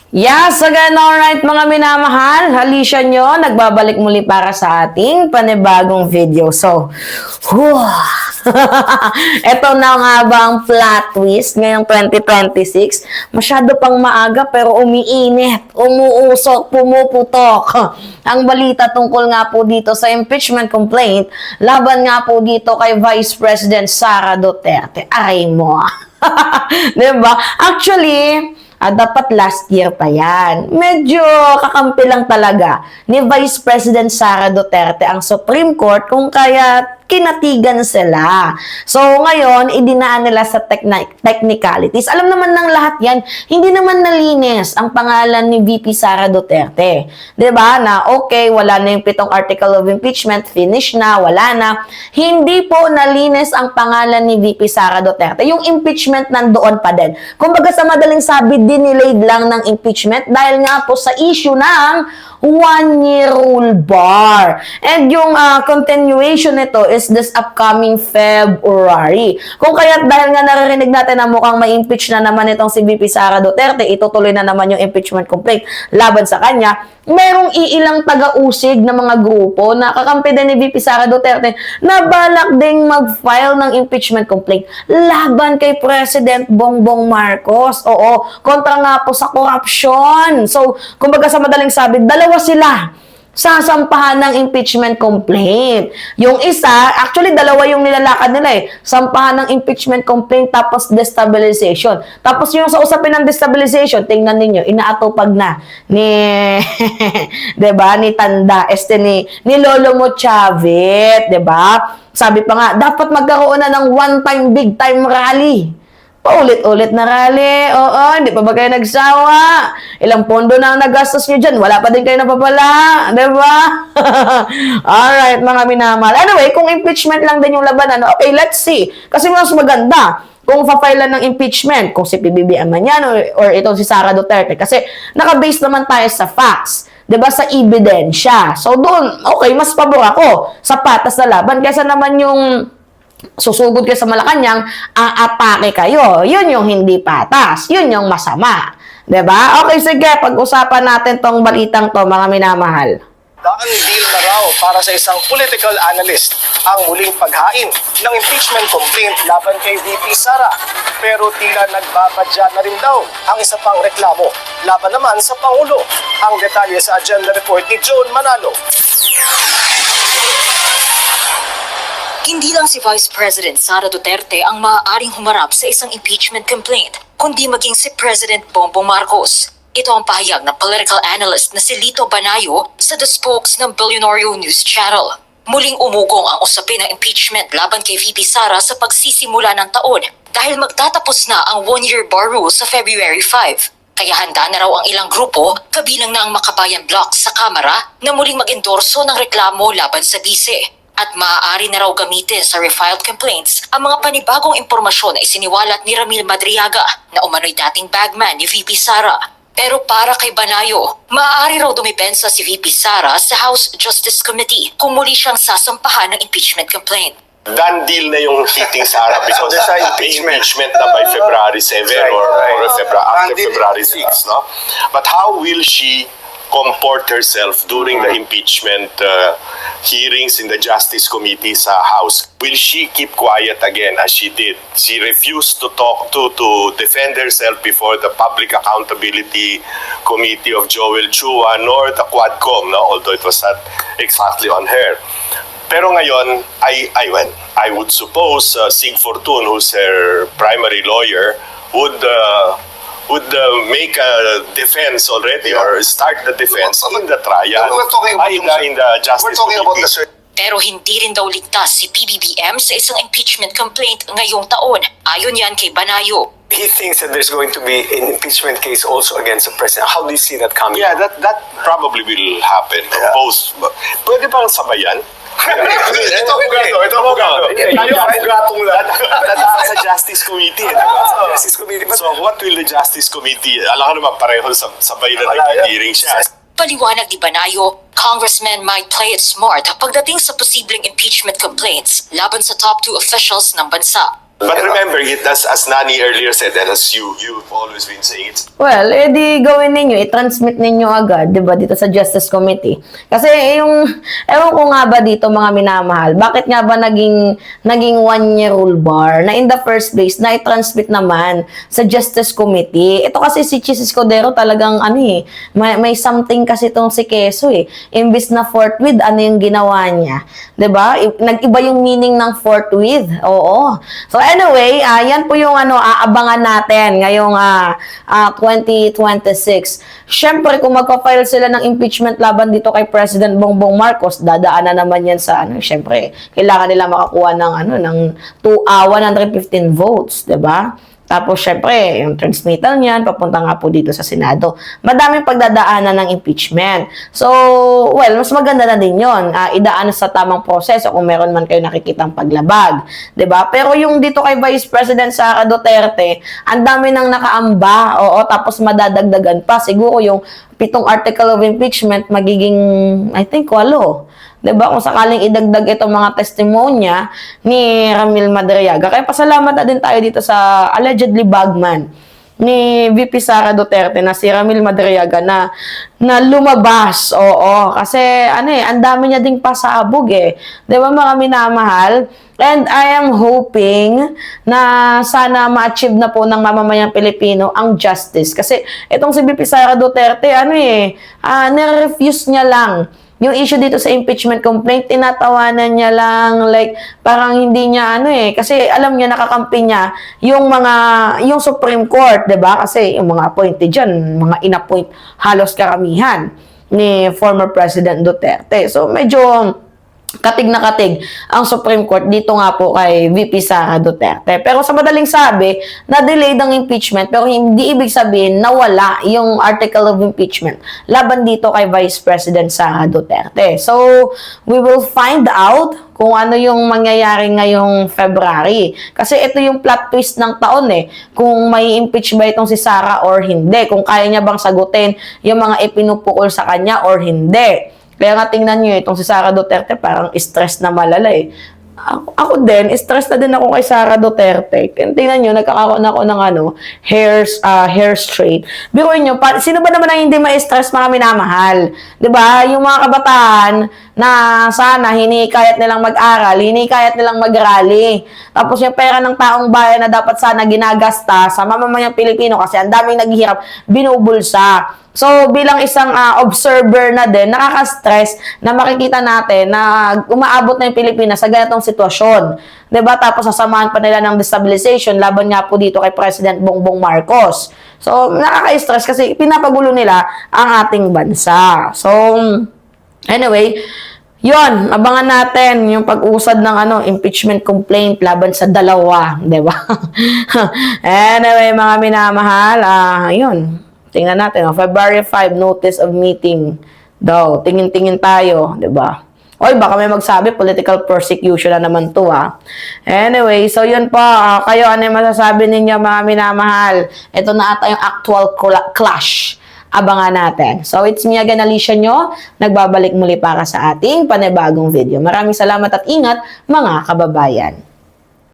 Yes, again, alright mga minamahal, halisya nyo, nagbabalik muli para sa ating panibagong video. So, eto na nga ba ang plot twist ngayong 2026? Masyado pang maaga pero umiinit, umuusok, pumuputok. Ang balita tungkol nga po dito sa impeachment complaint, laban nga po dito kay Vice President Sara Duterte. Aray mo. Diba? Actually, dapat last year pa yan. Medyo kakampi lang talaga ni Vice President Sara Duterte ang Supreme Court kung kaya kinatigan sila. So, ngayon, idinaan nila sa technicalities. Alam naman ng lahat yan, hindi naman nalinis ang pangalan ni VP Sara Duterte. 'Di ba? Na okay, wala na yung 7 article of impeachment, finish na, wala na. Hindi po nalinis ang pangalan ni VP Sara Duterte. Yung impeachment nandoon pa din. Kumbaga sa madaling sabi, dinilayed lang ng impeachment dahil nga po sa issue ng 1-year rule bar. And yung continuation nito is this upcoming February. Kung kaya dahil nga naririnig natin na mukhang may impeach na naman itong si VP Sara Duterte, itutuloy na naman yung impeachment complaint laban sa kanya, merong iilang taga-usig na mga grupo na kakampi din ni VP Sara Duterte na balak ding mag-file ng impeachment complaint laban kay President Bongbong Marcos. Oo, kontra nga po sa corruption. So, kumbaga sa madaling sabi, dalawa sila sasampahan ng impeachment complaint. Yung isa, actually dalawa yung nilalakad nila eh. Sampahan ng impeachment complaint tapos destabilization. Tapos yung sa usapin ng destabilization, tingnan ninyo, inaatupag na ni 'di ba, ni Tanda, ni Lolo Mo Chavit, 'di ba? Sabi pa nga, dapat magkaroon na ng one-time big time rally. Paulit-ulit na rally. Oo, hindi pa ba kayo nagsawa? Ilang pondo na ang nagastos nyo dyan? Wala pa din kayo napapala. Diba? Alright, mga minamahal. Anyway, kung impeachment lang din yung labanan, okay, let's see. Kasi mas maganda kung fa-file ng impeachment, kung si PBBM man yan or itong si Sara Duterte. Kasi naka-base naman tayo sa facts. 'Di ba, sa ebidensya. So doon, okay, mas pabor ako sa patas na laban kaysa naman yung susugod kayo sa Malacanang, aatake kayo. Yun yung hindi patas. Yun yung masama. 'Di ba? Okay, sige. Pag-usapan natin tong balitang to, mga minamahal. Daan deal na raw para sa isang political analyst ang muling paghain ng impeachment complaint laban kay VP Sara. Pero tila nagbabadya na rin daw ang isa pang reklamo laban naman sa Pangulo. Ang detalye sa agenda report ni John Manalo. Hindi lang si Vice President Sara Duterte ang maaaring humarap sa isang impeachment complaint, kundi maging si President Bongbong Marcos. Ito ang pahayag ng political analyst na si Lito Banayo sa The Spokes ng Billionario News Channel. Muling umugong ang usapin ng impeachment laban kay VP Sara sa pagsisimula ng taon dahil magtatapos na ang 1-year bar rule sa February 5. Kaya handa na raw ang ilang grupo, kabilang na ang Makabayan Bloc sa Kamara, na muling mag-endorso ng reklamo laban sa bise. At maaari na raw gamitin sa refiled complaints ang mga panibagong impormasyon na isiniwalat ni Ramil Madriaga na umano'y dating bagman ni VP Sara. Pero para kay Banayo, maaari raw dumipensa si VP Sara sa House Justice Committee kung muli siyang sasampahan ng impeachment complaint. Done deal na yung hitting Sara because there's an impeachment na by February 7 or after February 6, no? But how will she comport herself during the impeachment hearings in the Justice Committee sa House? Will she keep quiet again as she did? She refused to talk to defend herself before the Public Accountability Committee of Joel Chua nor the Quadcom, no? Although it was not exactly on her. Pero ngayon, I would suppose Sig Fortun, who's her primary lawyer, would make a defense already or start the defense in the trial. We're talking about in the Justice Committee. Pero hindi rin daw ligtas si PBBM sa isang impeachment complaint ngayong taon. Ayon yan kay Banayo. He thinks that there's going to be an impeachment case also against the president. How do you see that coming? Yeah, that probably will happen. Yeah. Pwede bang sabayan? Ito abogado. Dadaan sa Justice Committee. So what will the Justice Committee, alam ko naman pareho sabay na nag-hearing siya. Paliwanag ni Banayo, congressmen might play it smart pagdating sa posibleng impeachment complaints laban sa top 2 officials ng bansa. But remember, as Nani earlier said, and as you've always been saying, it's Well, edi gawin ninyo, i-transmit ninyo agad, di ba, dito sa Justice Committee. Kasi ewan ko nga ba dito mga minamahal, bakit nga ba naging 1-year rule bar na in the first place na i-transmit naman sa Justice Committee? Ito kasi si Chis Escudero talagang may something kasi itong si Quezzo Imbis na forthwith, ano yung ginawa niya? Di ba? Nag-iba yung meaning ng forthwith. Oo. So anyway, yan po yung aabangan natin ngayong 2026. Syempre, kung magpa-file sila ng impeachment laban dito kay President Bongbong Marcos, dadaanan naman yan sa syempre, kailangan nila makakuha ng 115 votes, 'di ba? Tapos, syempre, yung transmittal niyan, papunta nga po dito sa Senado. Madaming pagdadaanan ng impeachment. So, well, mas maganda na din yun. Idaan sa tamang proseso kung meron man kayo nakikitang paglabag. 'Di ba? Pero yung dito kay Vice President Sara Duterte, ang dami nang nakaamba. Oo, tapos madadagdagan pa. Siguro yung 7 article of impeachment magiging, I think, 8. Diba? Kung sakaling idagdag itong mga testimonya ni Ramil Madriaga. Kaya pasalamat na din tayo dito sa allegedly bagman ni VP Sara Duterte na si Ramil Madriaga na lumabas. Oo. Kasi ang dami niya ding pasabog Diba mga minamahal? And I am hoping na sana ma-achieve na po ng mamamayang Pilipino ang justice. Kasi itong si VP Sara Duterte, nire-refuse niya lang yung issue dito sa impeachment complaint, tinatawanan niya lang, like, parang hindi niya kasi alam niya, nakakampi niya yung Supreme Court, 'di ba? Kasi yung mga appointed dyan, mga inappoint halos karamihan ni former President Duterte. So, medyo katig na katig ang Supreme Court dito nga po kay VP Sara Duterte. Pero sa madaling sabi, na-delayed ang impeachment pero hindi ibig sabihin na wala yung article of impeachment laban dito kay Vice President Sara Duterte. So, we will find out kung ano yung mangyayari ngayong February. Kasi ito yung plot twist ng taon kung may impeach ba itong si Sara or hindi. Kung kaya niya bang sagutin yung mga ipinupukol sa kanya or hindi. Kaya nga tingnan nyo itong si Sara Duterte parang stress na malala Ako din, stress na din ako kay Sara Duterte. Tingnan nyo, nagkakaroon ako ng hair straight. Biruin nyo, sino ba naman ang hindi ma-stress mga minamahal? 'Di ba? Yung mga kabataan na sana hinikayat nilang mag-aral, hinikayat nilang mag-rally. Tapos yung pera ng taong bayan na dapat sana ginagasta sa mamamayang Pilipino kasi ang daming naghihirap, binubulsa. So, bilang isang observer na din, nakaka-stress na makikita natin na umaabot na yung Pilipinas sa ganitong sitwasyon. 'Di ba? Tapos sasamahan pa nila ng destabilization laban nga po dito kay President Bongbong Marcos. So, nakaka-stress kasi pinapagulo nila ang ating bansa. So, anyway, yon, abangan natin yung pag-usad ng impeachment complaint laban sa dalawa, 'di ba? Anyway, mga minamahal, yun. Tingnan natin, February 5, notice of meeting daw. Tingin-tingin tayo, 'di ba? Oy, baka may magsabi, political persecution na naman to, Anyway, so yun po. Kayo, ano yung masasabi ninyo, mga minamahal? Ito na ata yung actual clash. Abangan natin. So, it's me again, Alicia nyo. Nagbabalik muli para sa ating panibagong video. Maraming salamat at ingat, mga kababayan.